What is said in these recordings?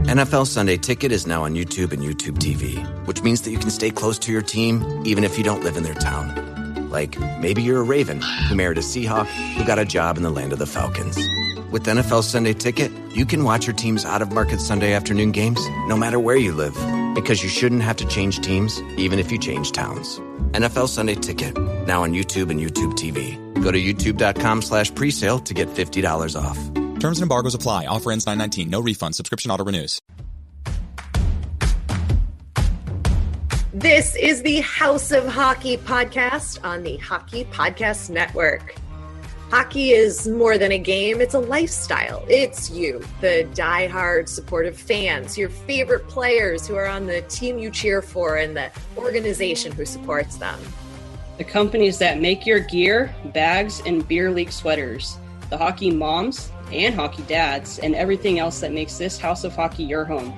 NFL Sunday Ticket is now on YouTube and YouTube TV, which means that you can stay close to your team even if you don't live in their town. Like, maybe you're a Raven who married a Seahawk who got a job in the land of the Falcons. With NFL Sunday Ticket, you can watch your team's out-of-market Sunday afternoon games no matter where you live, because you shouldn't have to change teams even if you change towns. NFL Sunday Ticket, now on YouTube and YouTube TV. Go to youtube.com/presale to get $50 off. Terms and embargoes apply. Offer ends 9/19. No refund. Subscription auto renews. This is the House of Hockey podcast on the Hockey Podcast Network. Hockey is more than a game. It's a lifestyle. It's you, the diehard supportive fans, your favorite players who are on the team you cheer for, and the organization who supports them. The companies that make your gear, bags, and beer league sweaters. The hockey moms and hockey dads, and everything else that makes this House of Hockey your home.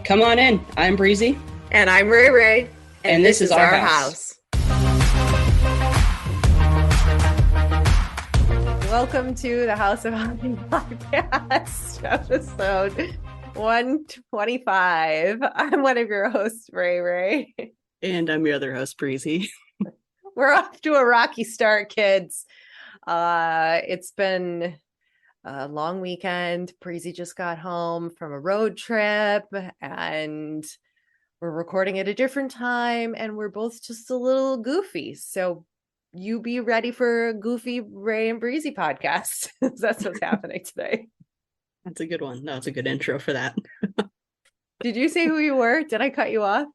Come on in. I'm Breezy. And I'm Rae. And this is our house. Welcome to the House of Hockey podcast, episode 125. I'm one of your hosts, Rae. And I'm your other host, Breezy. We're off to a rocky start, kids. It's been a long weekend. Breezy just got home from a road trip, and we're recording at a different time, and we're both just a little goofy. So you be ready for a goofy Rae and Breezy podcast. That's what's happening today. That's a good one. No, it's a good intro for that. Did you say who you were? Did I cut you off?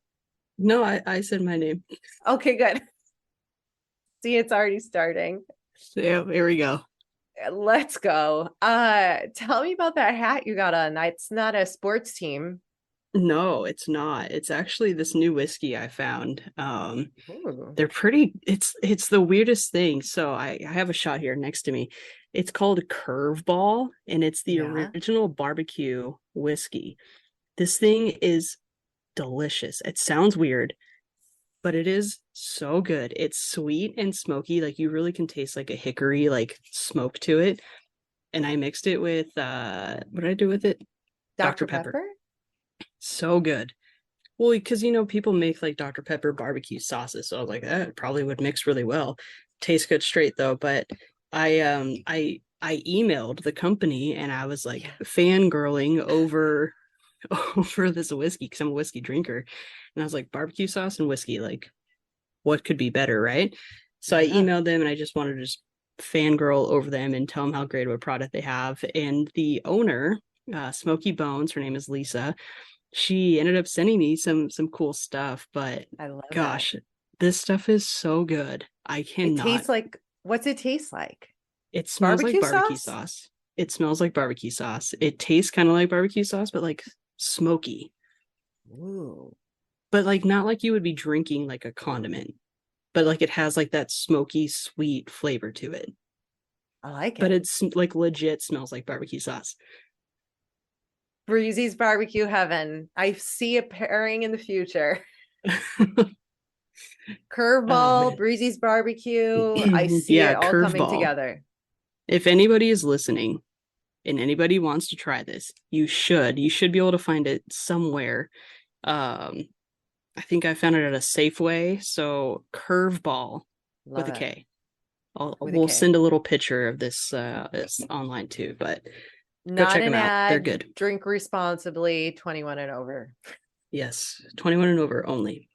No, I said my name. Okay, good. See, it's already starting. So, yeah, here we go. Let's go. Tell me about that hat you got on. It's not a sports team. No, it's not. It's actually this new whiskey I found. They're pretty, it's the weirdest thing. So I have a shot here next to me. It's called Curveball, and it's the original barbecue whiskey. This thing is delicious. It sounds weird, but it is so good. It's sweet and smoky. Like, you really can taste like a hickory, like, smoke to it. And I mixed it with, what did I do with it? Dr. Pepper. So good. Well, because, people make like Dr. Pepper barbecue sauces. So I was like, that probably would mix really well. Tastes good straight though. But I emailed the company, and I was like fangirling over this whiskey, because I'm a whiskey drinker. And I was like, barbecue sauce and whiskey, like, what could be better, right? So I emailed them, and I just wanted to just fangirl over them and tell them how great of a product they have. And the owner, Smoky Bones, her name is Lisa, she ended up sending me some cool stuff. But I love this stuff is so good. I cannot. It tastes like, what's it taste like? It smells like barbecue sauce. It smells like barbecue sauce. It tastes kind of like barbecue sauce, but like smoky. Ooh. But like, not like you would be drinking like a condiment, but like it has like that smoky, sweet flavor to it. I like it. But it's like legit smells like barbecue sauce. Breezy's barbecue heaven. I see a pairing in the future. Curveball, Breezy's barbecue. I see it all coming together. If anybody is listening and anybody wants to try this, you should be able to find it somewhere. I think I found it at a Safeway. So Curveball with a K. We'll send a little picture of this online too, but go check them out. They're good. Drink responsibly, 21 and over. Yes, 21 and over only.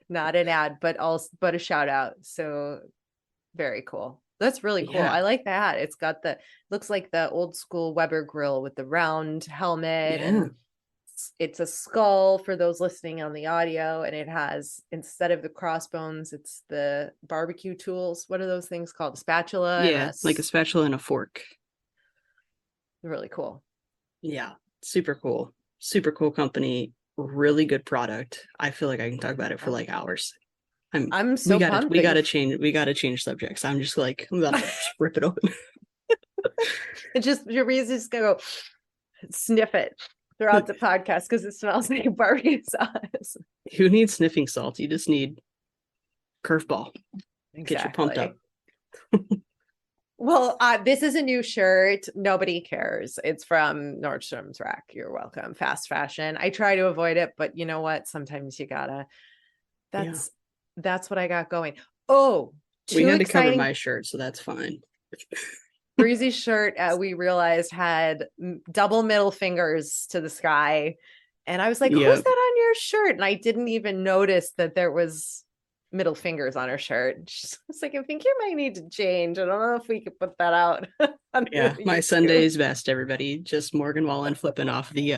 Not an ad, but a shout out. So very cool. That's really cool. Yeah. I like that. It's got looks like the old school Weber grill with the round helmet. Yeah. And it's a skull for those listening on the audio. And it has, instead of the crossbones, it's the barbecue tools. What are those things called? A spatula? Yeah, like a spatula and a fork. Really cool. Yeah, super cool. Super cool company. Really good product. I feel like I can talk about it for like hours. I'm so pumped. We gotta change subjects. I'm just like, I'm gonna just rip it open. Your reason is gonna go sniff it throughout the podcast because it smells like barbecue sauce. Who needs sniffing salt? You just need Curveball. Exactly. Get you pumped up. Well, this is a new shirt. Nobody cares. It's from Nordstrom's Rack. You're welcome. Fast fashion. I try to avoid it, but you know what? Sometimes you gotta. That's what I got going. Oh, We two had to cover exciting my shirt, so that's fine. Breezy's shirt, we realized had double middle fingers to the sky. And I was like, who's that on your shirt? And I didn't even notice that there was middle fingers on her shirt. I was like, I think you might need to change. I don't know if we could put that out. Yeah, my Sunday's best, everybody. Just Morgan Wallen flipping off the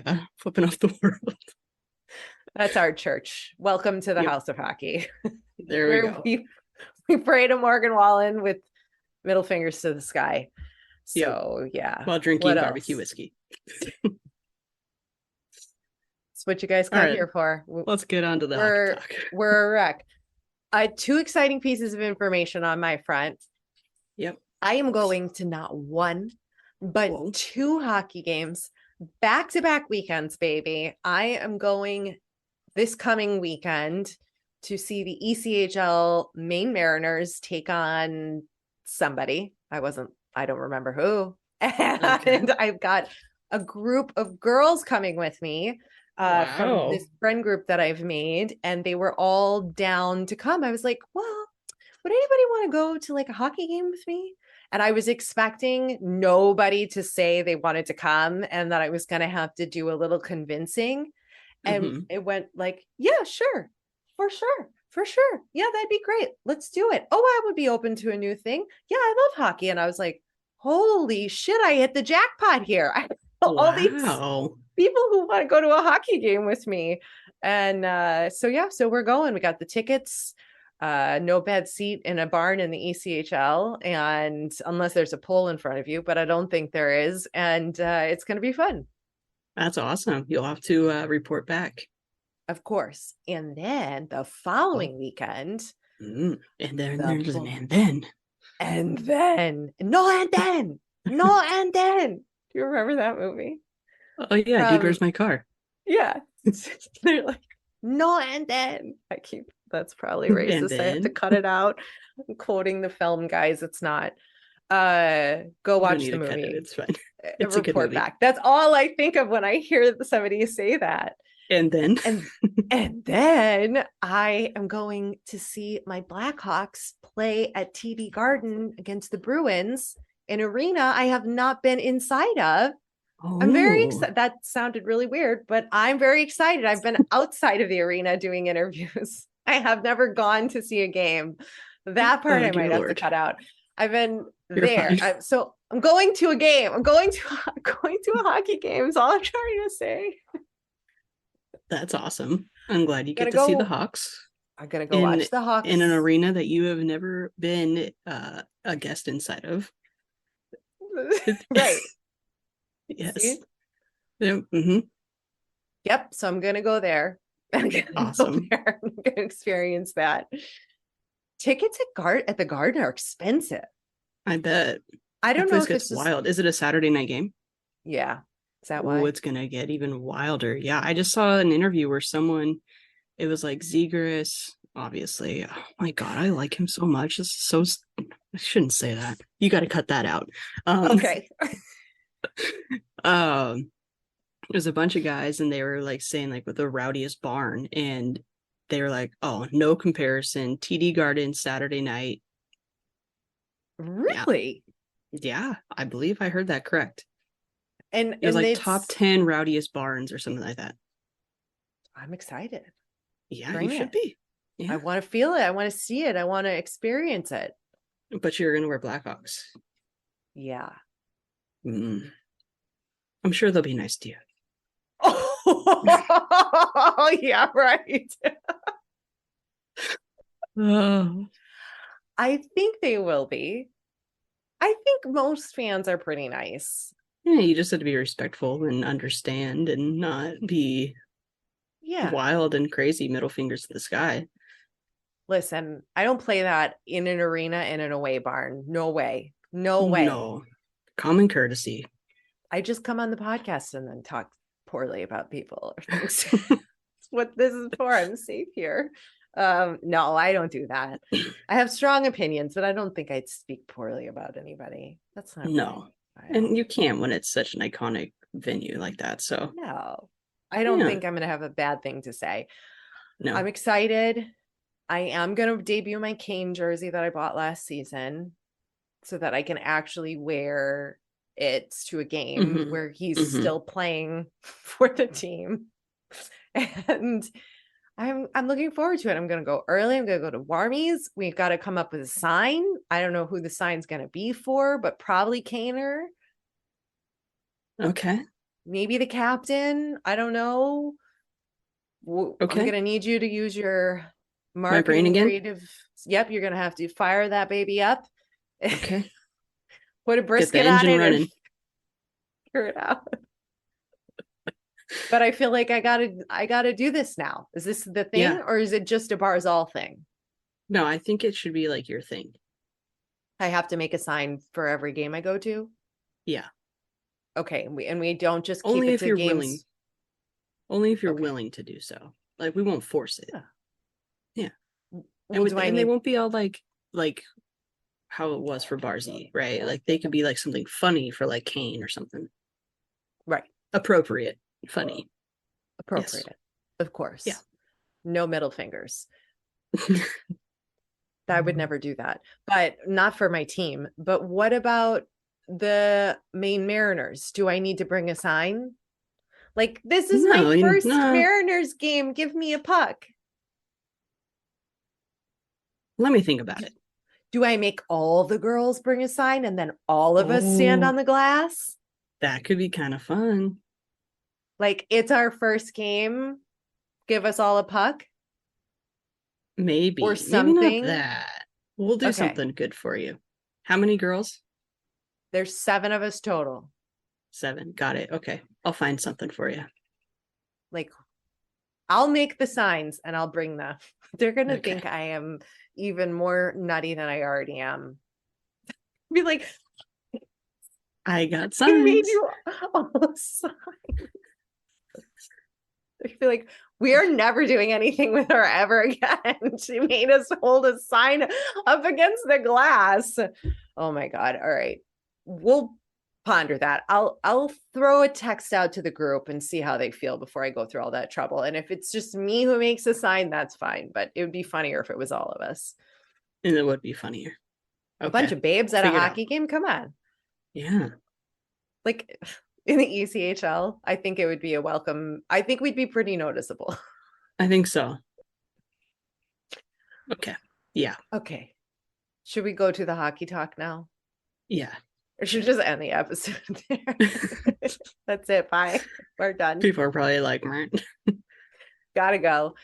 world. That's our church. Welcome to the House of Hockey. There we go. We pray to Morgan Wallen with middle fingers to the sky. So yeah. While drinking barbecue whiskey. That's what you guys got here for. Let's get on to the hockey talk. We're a wreck. Two exciting pieces of information on my front. Yep. I am going to not one, but two hockey games, back-to-back weekends, baby. I am going this coming weekend to see the ECHL Maine Mariners take on somebody. I don't remember who. And I've got a group of girls coming with me from this friend group that I've made, and they were all down to come. I was like, well, would anybody want to go to like a hockey game with me? And I was expecting nobody to say they wanted to come and that I was going to have to do a little convincing. And it went like, yeah, sure, for sure. Yeah, that'd be great. Let's do it. Oh, I would be open to a new thing. Yeah, I love hockey. And I was like, holy shit, I hit the jackpot here. All these people who want to go to a hockey game with me. And so we're going. We got the tickets, no bad seat in a barn in the ECHL. And unless there's a pole in front of you, but I don't think there is. And it's going to be fun. That's awesome. You'll have to report back. Of course. And then the following weekend. And then there's an and then. No, and then. Do you remember that movie? Oh, yeah. Dude, where's my car? Yeah. They're like, no, and then. That's probably racist. I have to cut it out. I'm quoting the film, guys. It's not. Go watch the movie. It's fine. It's a good movie. Back. That's all I think of when I hear somebody say that. And then and then I am going to see my Blackhawks play at TD Garden against the Bruins, an arena I have not been inside of. I'm very excited. That sounded really weird, but I'm very excited. I've been outside of the arena doing interviews. I have never gone to see a game. That part I might have to cut out. I've been there. So I'm going to a game. I'm going to a hockey game is all I'm trying to say. That's awesome. I'm glad you get to see the Hawks. I'm going to go watch the Hawks. In an arena that you have never been a guest inside of. Right. Yes. Yep. So I'm going to go there. Awesome. I'm going to experience that. Tickets at the Garden are expensive. I bet. I don't know if it's wild. Is it a Saturday night game? Yeah. Is that why? Oh, it's gonna get even wilder. Yeah, I just saw an interview where it was like Zegras, obviously. Oh my god, I like him so much. This is so. I shouldn't say that. You got to cut that out. Okay. There's a bunch of guys, and they were like saying like with the rowdiest barn, and they were like, "Oh, no comparison." TD Garden Saturday night. Really? Yeah, I believe I heard that correct. And it was like top 10 rowdiest barns or something like that. I'm excited. Yeah, you should be. Yeah. I want to feel it. I want to see it. I want to experience it. But you're gonna wear Blackhawks. Yeah. I'm sure they'll be nice to you. Oh, yeah, right. I think they will be. I think most fans are pretty nice. Yeah, you just have to be respectful and understand and not be wild and crazy, middle fingers to the sky. Listen, I don't play that in an arena in an away barn. No way. No. Common courtesy. I just come on the podcast and then talk poorly about people or things. That's what this is for. I'm safe here. No, I don't do that. I have strong opinions, but I don't think I'd speak poorly about anybody. That's not No. And you can't when it's such an iconic venue like that. So no, I don't think I'm going to have a bad thing to say. No. I'm excited. I am going to debut my Kane jersey that I bought last season so that I can actually wear it to a game where he's still playing for the team. And I'm looking forward to it. I'm going to go early. I'm going to go to Warmies. We've got to come up with a sign. I don't know who the sign's going to be for, but probably Kaner. Okay. Maybe the captain. I don't know. Okay. I'm going to need you to use your marketing, my brain again? creative. Yep. You're going to have to fire that baby up. Okay. Put a brisket on it running. and figure it out. But I feel like I gotta do this now. Is this the thing, or is it just a Barzal thing? No, I think it should be like your thing. I have to make a sign for every game I go to. Yeah. Okay, and we don't just keep only it if to you're games. willing. Only if you're willing to do so. Like we won't force it. Yeah. Well, and they won't be all like how it was for Barzy, right? Like they could be like something funny for like Kane or something. Right. Appropriate. Funny. Appropriate. Yes. Of course. Yeah. No middle fingers. I would never do that. But not for my team. But what about the Maine Mariners? Do I need to bring a sign? Like, this is my first Mariners game. Give me a puck. Let me think about it. Do I make all the girls bring a sign and then all of us stand on the glass? That could be kind of fun. Like, it's our first game. Give us all a puck. Maybe. Or something. Maybe not that. We'll do something good for you. How many girls? There's 7 of us total. 7. Got it. Okay. I'll find something for you. Like, I'll make the signs and I'll bring them. They're going to think I am even more nutty than I already am. Be like, I got signs. I made you all signs. I feel like we are never doing anything with her ever again. She made us hold a sign up against the glass. Oh my God. All right. We'll ponder that. I'll throw a text out to the group and see how they feel before I go through all that trouble. And if it's just me who makes a sign, that's fine. But it would be funnier if it was all of us. And it would be funnier. A bunch of babes at a hockey game. Come on. Yeah. Like in the ECHL, I think it would be a welcome. I think we'd be pretty noticeable. I think so. Okay. Yeah. Okay. Should we go to the hockey talk now? Yeah. Or should we just end the episode there? That's it. Bye. We're done. People are probably like, gotta go.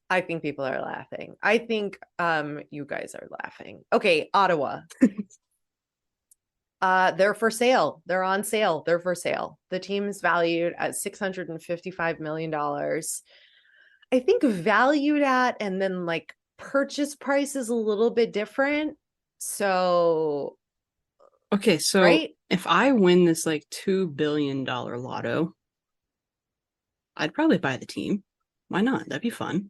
I think people are laughing. I think you guys are laughing. Okay, Ottawa. They're for sale. They're on sale. They're for sale. The team is valued at $655 million. I think valued at and then like purchase price is a little bit different. So okay, so if I win this like $2 billion lotto, I'd probably buy the team. Why not? That'd be fun.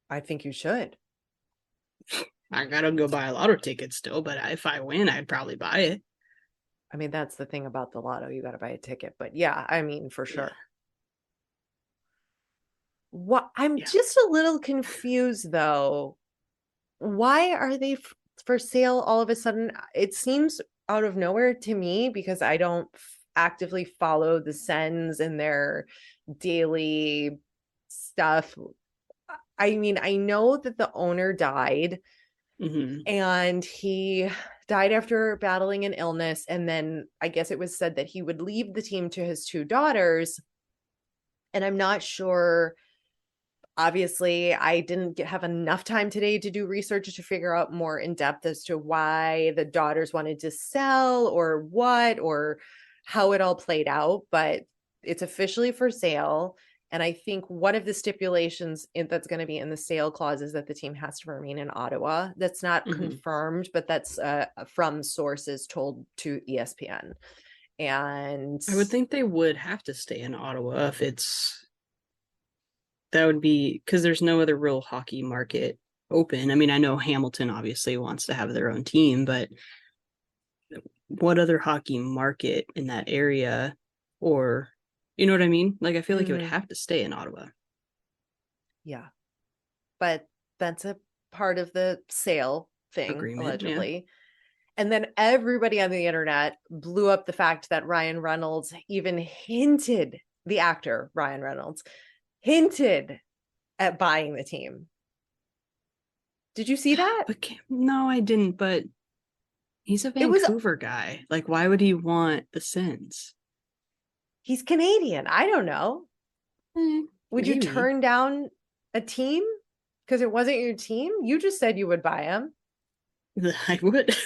I think you should. I gotta go buy a lotto ticket still, but if I win, I'd probably buy it. I mean, that's the thing about the lotto. You got to buy a ticket. But yeah, I mean, for sure. What I'm just a little confused, though. Why are they for sale all of a sudden? It seems out of nowhere to me because I don't actively follow the Sens and their daily stuff. I mean, I know that the owner died and he died after battling an illness. And then I guess it was said that he would leave the team to his 2 daughters. And I'm not sure. Obviously, I didn't have enough time today to do research to figure out more in depth as to why the daughters wanted to sell or what or how it all played out. But it's officially for sale. And I think one of the stipulations that's going to be in the sale clause is that the team has to remain in Ottawa. That's not confirmed, but that's from sources told to ESPN. And I would think they would have to stay in Ottawa if it's That would be because there's no other real hockey market open. I mean, I know Hamilton obviously wants to have their own team, but what other hockey market in that area, or you know what I mean? Like, I feel like it would have to stay in Ottawa. Yeah. But that's a part of the sale thing, Agreement, allegedly. yeah. And then everybody on the internet blew up the fact that Ryan Reynolds even hinted, the actor Ryan Reynolds, hinted at buying the team. Did you see that? But no, I didn't. But he's a Vancouver guy. Like, why would he want the Sens? He's Canadian. I don't know. Would you turn down a team because it wasn't your team? You just said you would buy him. I would.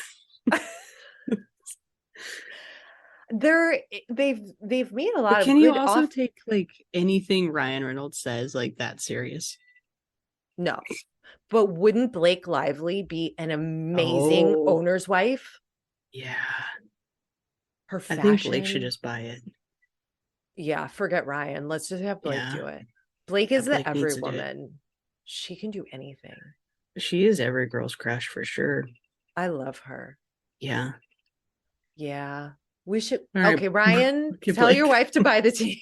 They've made a lot of. Can you also take like anything Ryan Reynolds says like that serious? No, but wouldn't Blake Lively be an amazing owner's wife? Yeah, her fashion. I think Blake should just buy it. Yeah, forget Ryan. Let's just have Blake do it. Blake is the every woman. She can do anything. She is every girl's crush for sure. I love her. Yeah. Yeah. We should. Right. Okay, Ryan, tell Blake. Your wife to buy the team.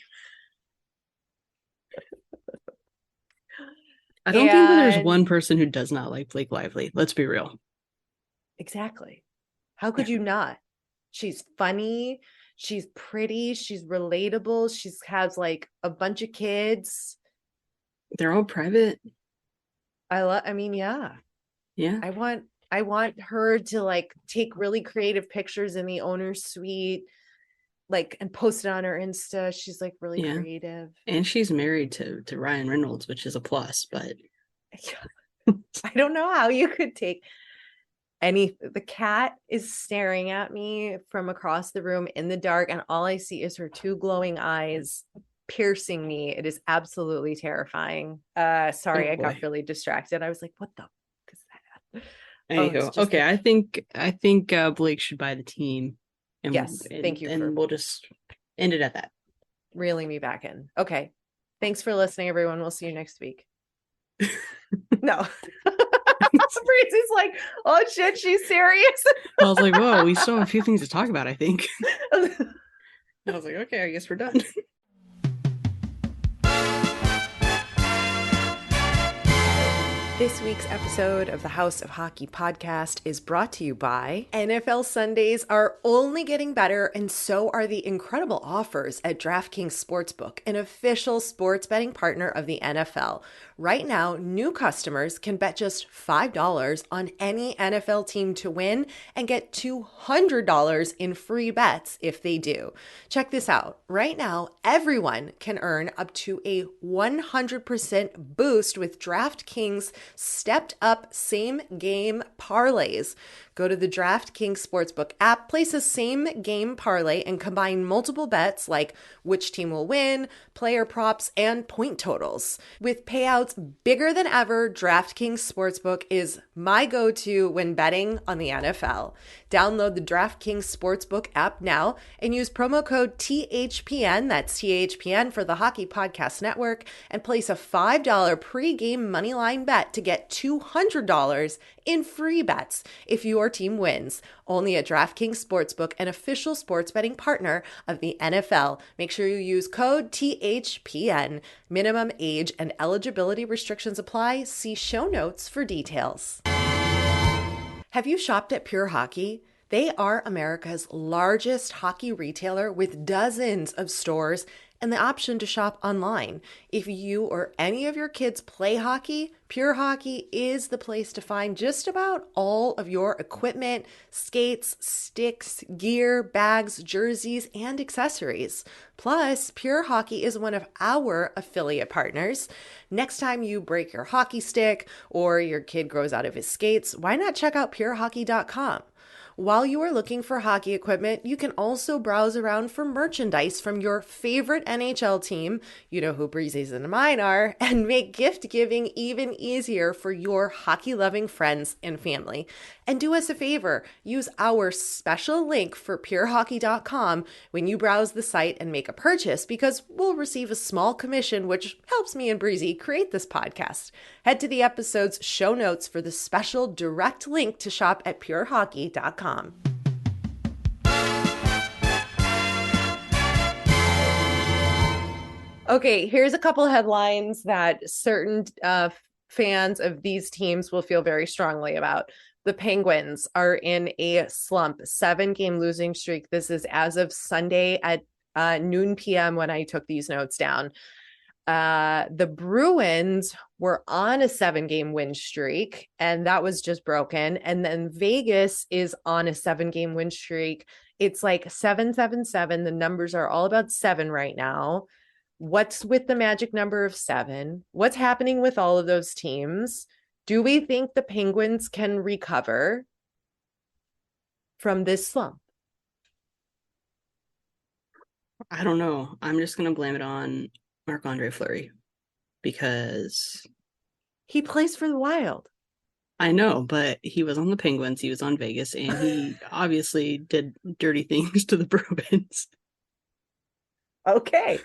I don't think that there's one person who does not like Blake Lively. Let's be real. Exactly. How could you not? She's funny. She's pretty. She's relatable. She has like a bunch of kids. They're all private. I mean, yeah. Yeah. I want her to like take really creative pictures in the owner's suite, like, and post it on her Insta. She's like really creative. And she's married to Ryan Reynolds, which is a plus, but I don't know how you could take the cat is staring at me from across the room in the dark, and all I see is her two glowing eyes piercing me. It is absolutely terrifying. Sorry, I got really distracted. I was like, what the fuck is that? Anywho, okay, I think Blake should buy the team. And, yes, thank you. And we'll just end it at that. Reeling me back in. Okay. Thanks for listening, everyone. We'll see you next week. No. Breezy's like, oh shit, she's serious. I was like, whoa, we still have a few things to talk about, I think. I was like, okay, I guess we're done. This week's episode of the House of Hockey podcast is brought to you by NFL Sundays are only getting better, and so are the incredible offers at DraftKings Sportsbook, an official sports betting partner of the NFL. Right now, new customers can bet just $5 on any NFL team to win and get $200 in free bets if they do. Check this out. Right now, everyone can earn up to a 100% boost with DraftKings stepped up same game parlays. Go to the DraftKings Sportsbook app, place a same game parlay, and combine multiple bets like which team will win, player props, and point totals. With payouts bigger than ever, DraftKings Sportsbook is my go-to when betting on the NFL. Download the DraftKings Sportsbook app now and use promo code THPN, that's THPN for the Hockey Podcast Network, and place a $5 pregame moneyline bet to get $200 in free bets if your team wins. Only at DraftKings Sportsbook, an official sports betting partner of the NFL. Make sure you use code THPN. Minimum age and eligibility restrictions apply. See show notes for details. Have you shopped at Pure Hockey? They are America's largest hockey retailer with dozens of stores and the option to shop online. If you or any of your kids play hockey, Pure Hockey is the place to find just about all of your equipment, skates, sticks, gear, bags, jerseys, and accessories. Plus, Pure Hockey is one of our affiliate partners. Next time you break your hockey stick or your kid grows out of his skates, why not check out purehockey.com? While you are looking for hockey equipment, you can also browse around for merchandise from your favorite NHL team, you know who Breezy's and mine are, and make gift giving even easier for your hockey loving friends and family. And do us a favor, use our special link for purehockey.com when you browse the site and make a purchase, because we'll receive a small commission, which helps me and Breezy create this podcast. Head to the episode's show notes for the special direct link to shop at purehockey.com. Okay, here's a couple headlines that certain fans of these teams will feel very strongly about. The Penguins are in a slump, 7-game losing streak. This is as of Sunday at noon p.m. when I took these notes down. The Bruins were on a 7-game win streak, and that was just broken. And then Vegas is on a 7-game win streak. It's like 7-7-7. The numbers are all about 7 right now. What's with the magic number of 7? What's happening with all of those teams? Do we think the Penguins can recover from this slump? I don't know. I'm just going to blame it on Marc-Andre Fleury because he plays for the Wild. I know, but he was on the Penguins, he was on Vegas, and he obviously did dirty things to the Bruins. Okay.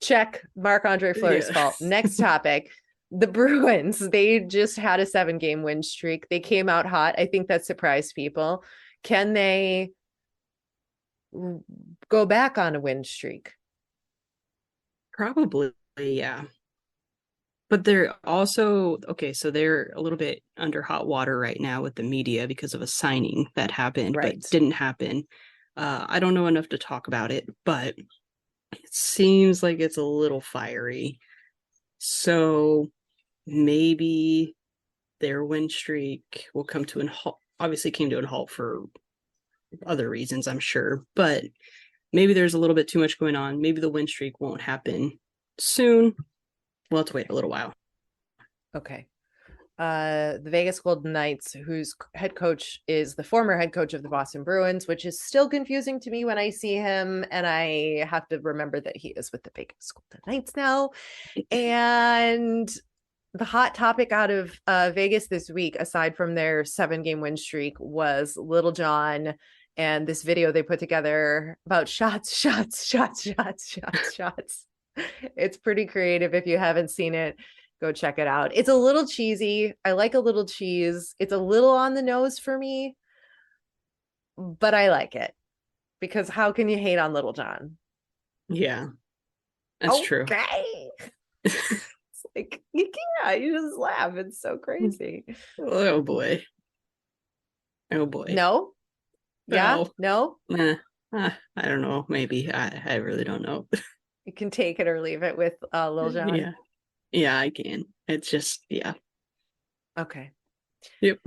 Check Marc-Andre Fleury's fault. Next topic. The Bruins, they just had a 7-game win streak. They came out hot. I think that surprised people. Can they go back on a win streak? Probably, yeah. But they're also, okay, so they're a little bit under hot water right now with the media because of a signing that happened, right, but didn't happen. I don't know enough to talk about it, but it seems like it's a little fiery. So maybe their win streak will come to an halt. Obviously came to a halt for other reasons, I'm sure, but maybe there's a little bit too much going on. Maybe the win streak won't happen soon. We'll have to wait a little while. Okay. The Vegas Golden Knights, whose head coach is the former head coach of the Boston Bruins, which is still confusing to me when I see him, and I have to remember that he is with the Vegas Golden Knights now. And the hot topic out of Vegas this week, aside from their 7-game win streak, was Little John and this video they put together about shots. It's pretty creative. If you haven't seen it, go check it out. It's a little cheesy. I like a little cheese. It's a little on the nose for me, but I like it because how can you hate on Little John? Yeah, that's true. Okay. It's like, you can't. You just laugh. It's so crazy. Oh, boy. Oh, boy. No? Yeah? No? I don't know. Maybe. I really don't know. You can take it or leave it with Lil Jon. Yeah, I can. It's just, yeah. Okay. Yep.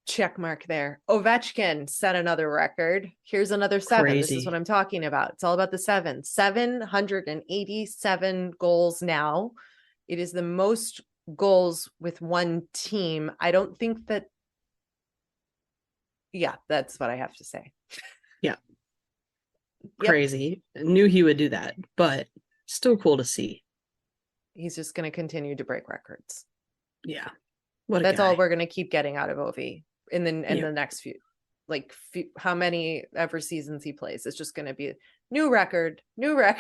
Check mark there. Ovechkin set another record. Here's another 7. Crazy. This is what I'm talking about. It's all about the 7. 787 goals now. It is the most goals with one team. I don't think that. Yeah, that's what I have to say. Yeah. Crazy. Yep. Knew he would do that, but still cool to see. He's just going to continue to break records. Yeah. That's all we're going to keep getting out of Ovi in the next few, how many ever seasons he plays. It's just going to be new record. Yep.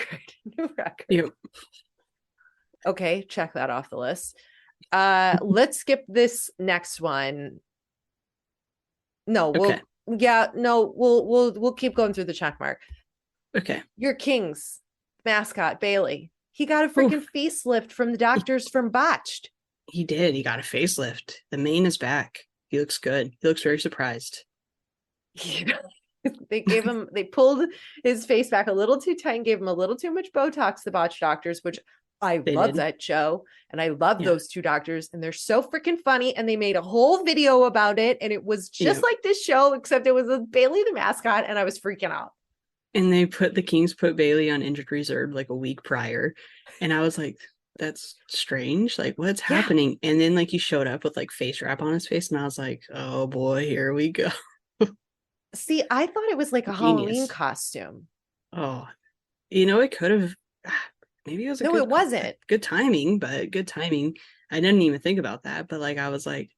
Okay, check that off the list. Let's skip this next one. No, we'll keep going through the check mark. Okay. Your Kings mascot, Bailey. He got a freaking facelift from the doctors from Botched. He did. He got a facelift. The mane is back. He looks good. He looks very surprised. They pulled his face back a little too tight and gave him a little too much Botox, the Botched doctors, which I love that show. And I love those two doctors. And they're so freaking funny. And they made a whole video about it. And it was just like this show, except it was a Bailey the mascot. And I was freaking out. And the Kings put Bailey on injured reserve like a week prior. And I was like, that's strange. Like, what's Yeah. happening? And then like he showed up with like face wrap on his face, and I was like, oh boy, here we go. See, I thought it was like a Halloween Genius. costume. Oh, it could have. Maybe it was a No, it wasn't. good timing, but good timing. I didn't even think about that, but like I was like,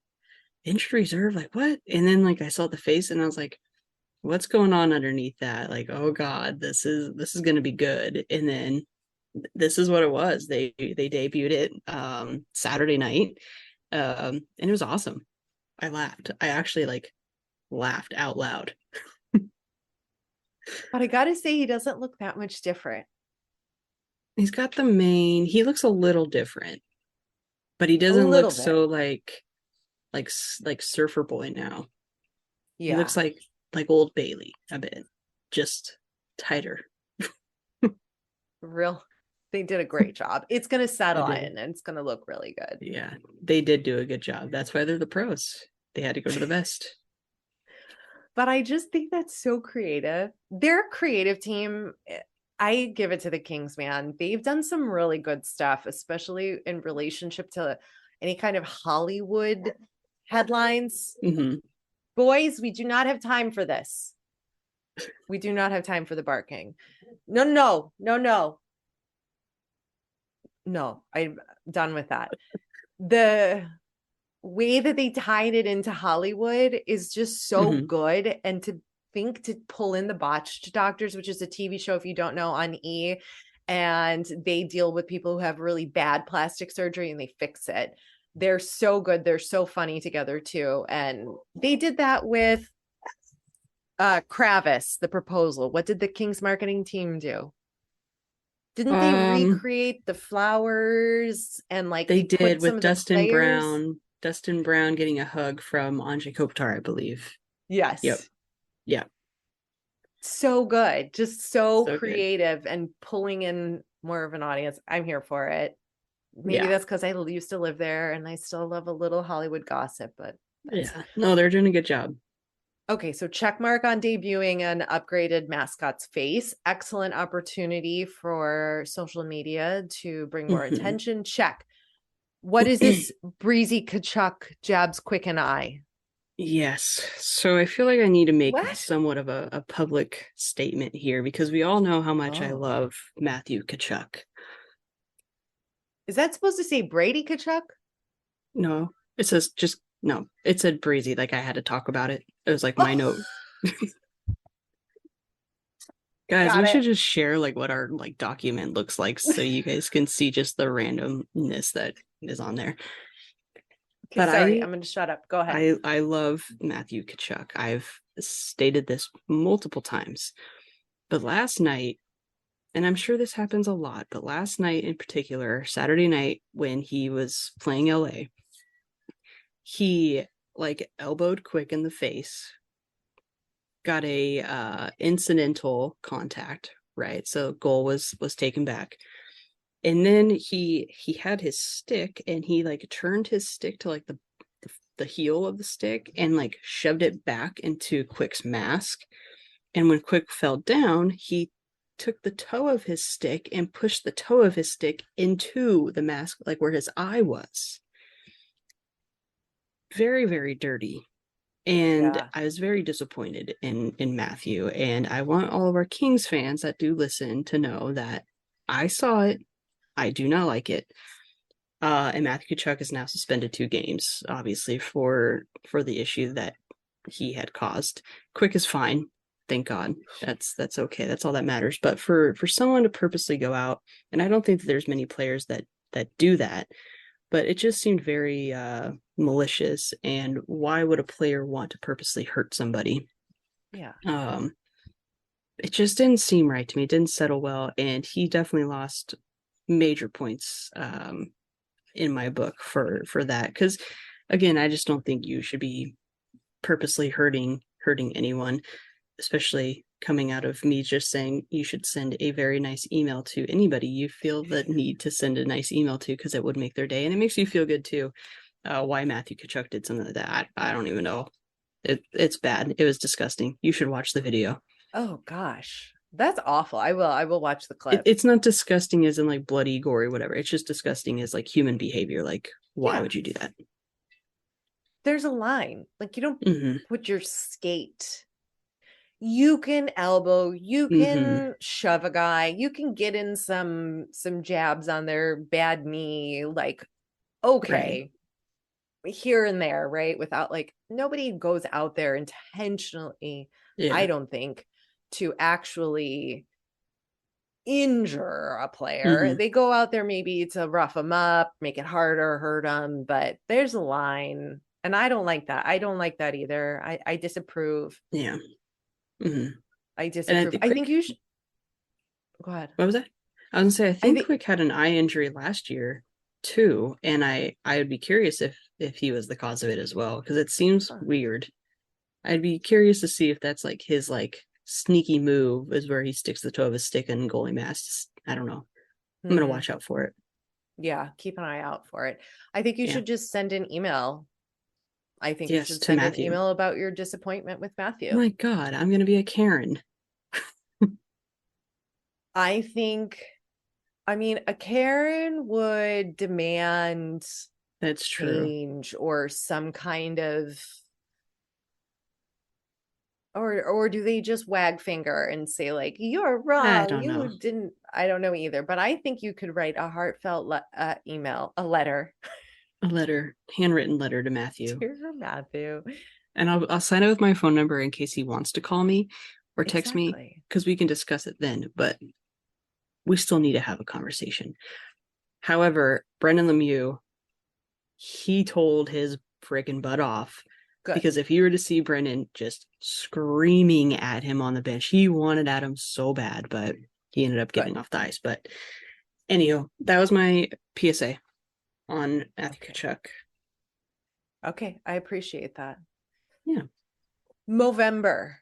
injured reserve, like what? And then like I saw the face, and I was like, what's going on underneath that? Like, oh god, this is going to be good. And then this is what it was. They debuted it Saturday night, and it was awesome. I laughed. I actually like laughed out loud. But I gotta say, he doesn't look that much different. He's got the mane. He looks a little different, but he A doesn't look little bit. so like surfer boy now. He Yeah. looks like Old Bailey a bit, just tighter. They did a great job. It's gonna settle They did. in and it's gonna look really good. Yeah, they did do a good job. That's why they're the pros. They had to go to the best. But I just think that's so creative. Their creative team, I give it to the Kings, man. They've done some really good stuff, especially in relationship to any kind of Hollywood headlines. Mm-hmm. Boys, we do not have time for this. We do not have time for the barking. No. No, I'm done with that. The way that they tied it into Hollywood is just so good. And to think to pull in the Botched Doctors, which is a TV show, if you don't know, on E, and they deal with people who have really bad plastic surgery and they fix it. They're so good. They're so funny together too. And they did that with Kravis, The Proposal. What did the King's marketing team do? Didn't they recreate the flowers and like they did with Dustin Brown? Dustin Brown getting a hug from Anjay Kopitar, I believe. Yes. Yep. So good. Just so creative good. and pulling in more of an audience. I'm here for it. Maybe that's because I used to live there and I still love a little Hollywood gossip, but no, they're doing a good job. Okay, so check mark on debuting an upgraded Mascot's face. Excellent opportunity for social media to bring more attention. Check. What is this Breezy Tkachuk jabs quick and eye? Yes. So I feel like I need to make somewhat of a public statement here because we all know how much I love Matthew Tkachuk. Is that supposed to say Brady Tkachuk? No, it says just no. It said Breezy. Like I had to talk about it. It was like my note. Guys, we should just share like what our like document looks like so you guys can see just the randomness that is on there. Okay, but sorry, I'm going to shut up. Go ahead. I love Matthew Tkachuk. I've stated this multiple times. But last night, and I'm sure this happens a lot, but last night in particular, Saturday night when he was playing LA, he like elbowed Quick in the face, got a incidental contact, right? So goal was taken back. And then he had his stick and he like turned his stick to like the heel of the stick and like shoved it back into Quick's mask. And when Quick fell down, he took the toe of his stick and pushed the toe of his stick into the mask, like where his eye was. Very, very dirty. And I was very disappointed in Matthew. And I want all of our Kings fans that do listen to know that I saw it. I do not like it. And Matthew Tkachuk is now suspended 2 games, obviously, for the issue that he had caused. Quick is fine. Thank God. That's okay. That's all that matters. But for someone to purposely go out, and I don't think that there's many players that do that, but it just seemed very malicious. And why would a player want to purposely hurt somebody? Yeah. It just didn't seem right to me. It didn't settle well. And he definitely lost major points in my book for that. Because again, I just don't think you should be purposely hurting anyone, especially coming out of me just saying you should send a very nice email to anybody you feel the need to send a nice email to, because it would make their day and it makes you feel good too. Why Matthew Tkachuk did something like that, I don't even know. It's bad. It was disgusting. You should watch the video. Oh gosh. That's awful. I will watch the clip. It's not disgusting as in like bloody, gory, whatever. It's just disgusting as like human behavior. Like, why would you do that? There's a line. Like, you don't put your skate. You can elbow, you can shove a guy, you can get in some jabs on their bad knee, like, okay, here and there, right? Without, like, nobody goes out there intentionally, I don't think, to actually injure a player. They go out there maybe to rough them up, make it harder, hurt them, but there's a line, and I don't like that. I don't like that either. I disapprove. Yeah. I disapprove. I think you should go ahead. What was that? I was gonna say, I think Quick had an eye injury last year too, and I would be curious if he was the cause of it as well, because it seems weird. I'd be curious to see if that's like his like sneaky move is where he sticks the toe of his stick in goalie masks. I don't know. I'm gonna watch out for it. Yeah, keep an eye out for it. I think you should just send an email. I think you should send an email about your disappointment with Matthew. Oh my God, I'm gonna be a Karen. I think, I mean, a Karen would demand that's change true, or some kind of, or do they just wag finger and say like, you're wrong? I don't know. I don't know either. But I think you could write a heartfelt email, a letter, handwritten letter to Matthew. Dear Matthew. And I'll sign it with my phone number in case he wants to call me or text me, because we can discuss it then. But we still need to have a conversation. However, Brendan Lemieux, he told his freaking butt off. Good. Because if you were to see Brendan just screaming at him on the bench, he wanted at him so bad, but he ended up getting off the ice. But anyhow, that was my PSA on Matthew Tkachuk. Okay, I appreciate that. Yeah. Movember.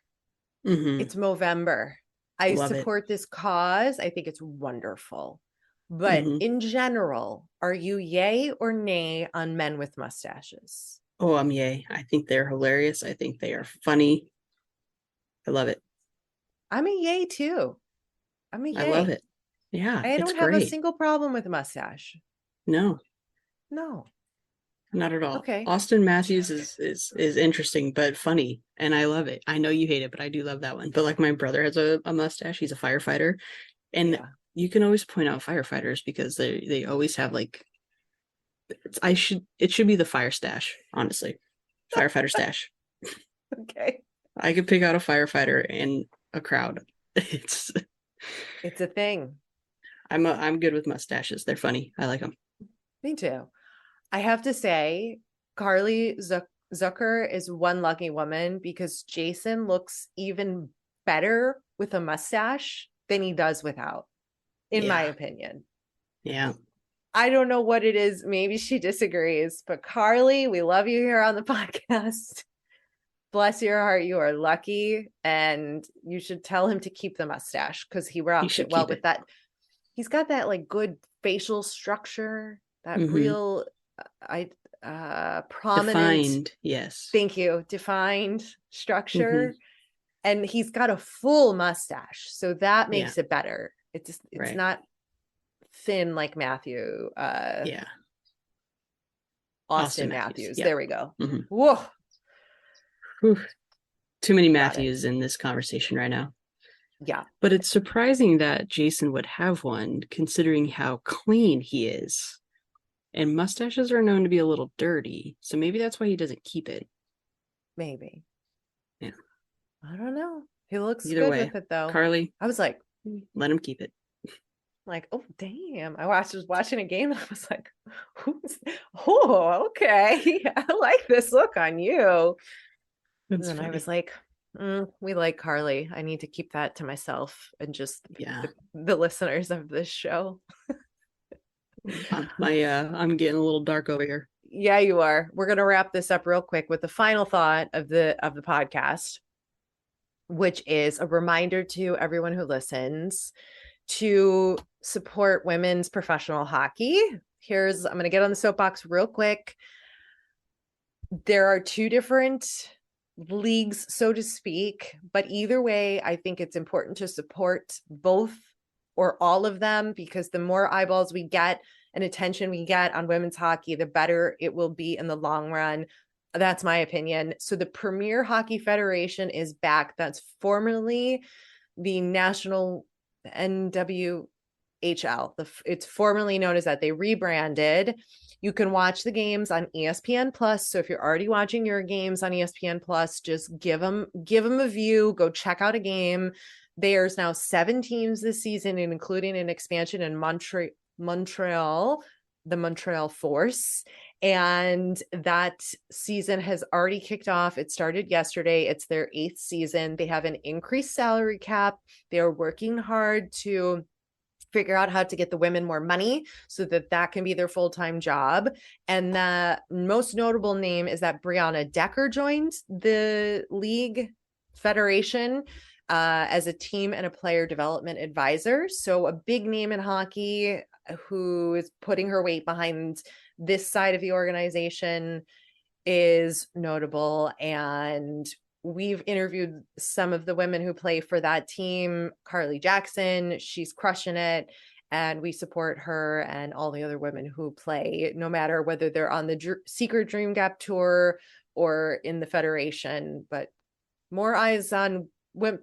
It's Movember. I support this cause. I think it's wonderful. But in general, are you yay or nay on men with mustaches? Oh, I'm yay. I think they're hilarious. I think they are funny. I love it. I'm a yay too. I'm a yay. I love it. Yeah, I don't have a single problem with a mustache. No. Not at all. Okay. Austin Matthews is interesting but funny, and I love it. I know you hate it, but I do love that one. But like, my brother has a mustache. He's a firefighter, and you can always point out firefighters because they always have like, it should be the fire stash, honestly. Firefighter stash. Okay. I could pick out a firefighter in a crowd. It's a thing. I'm good with mustaches. They're funny. I like them. Me too. I have to say, Carly Zucker is one lucky woman, because Jason looks even better with a mustache than he does without, in my opinion. Yeah. I don't know what it is. Maybe she disagrees, but Carly, we love you here on the podcast. Bless your heart. You are lucky, and you should tell him to keep the mustache, because he rocks it well with that. He's got that like good facial structure, that real prominent, defined, yes, thank you, defined structure, and he's got a full mustache, so that makes it better. It's not thin like Matthew. Austin Matthews. There we go. Whoa. Whew. Too many Matthews in this conversation right now. Yeah. But it's surprising that Jason would have one, considering how clean he is. And mustaches are known to be a little dirty, so maybe that's why he doesn't keep it. Maybe. Yeah. I don't know. He looks Either good way, with it though. Carly, I was like, let him keep it. Like, oh damn! I was watching a game and I was like, oh, okay, I like this look on you. That's and then I was like, we like Carly. I need to keep that to myself and just the listeners of this show. I'm getting a little dark over here. Yeah, you are. We're gonna wrap this up real quick with the final thought of the podcast, which is a reminder to everyone who listens to support women's professional hockey. I'm going to get on the soapbox real quick. There are two different leagues, so to speak. But either way, I think it's important to support both or all of them, because the more eyeballs we get and attention we get on women's hockey, the better it will be in the long run. That's my opinion. So the Premier Hockey Federation is back. That's formerly the National NWHL. It's formerly known as that. They rebranded. You can watch the games on ESPN Plus. So if you're already watching your games on ESPN Plus, just give them a view. Go check out a game. There's now 7 teams this season, including an expansion in Montreal, the Montreal Force. And that season has already kicked off. It started yesterday. It's their 8th season. They have an increased salary cap. They are working hard to figure out how to get the women more money so that can be their full-time job. And the most notable name is that Brianna Decker joined the league federation as a team and a player development advisor. So a big name in hockey who is putting her weight behind this side of the organization is notable. And we've interviewed some of the women who play for that team. Carly Jackson, she's crushing it. And we support her and all the other women who play, no matter whether they're on the Secret Dream Gap Tour or in the Federation. But more eyes on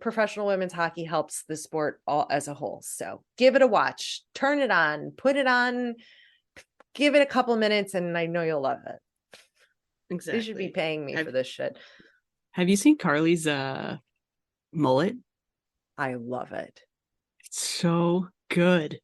professional women's hockey helps the sport all as a whole. So give it a watch, turn it on, put it on, give it a couple minutes, and I know you'll love it. Exactly. They should be paying me for this shit. Have you seen Carly's mullet? I love it. It's so good.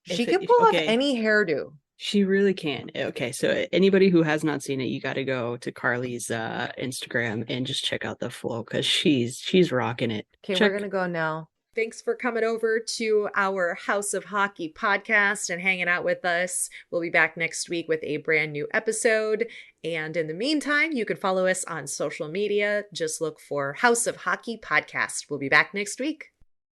She can pull off any hairdo. She really can. Okay, so anybody who has not seen it, you got to go to Carly's Instagram and just check out the flow, because she's rocking it. Okay, we're gonna go now. Thanks for coming over to our House of Hockey podcast and hanging out with us. We'll be back next week with a brand new episode. And in the meantime, you can follow us on social media. Just look for House of Hockey podcast. We'll be back next week.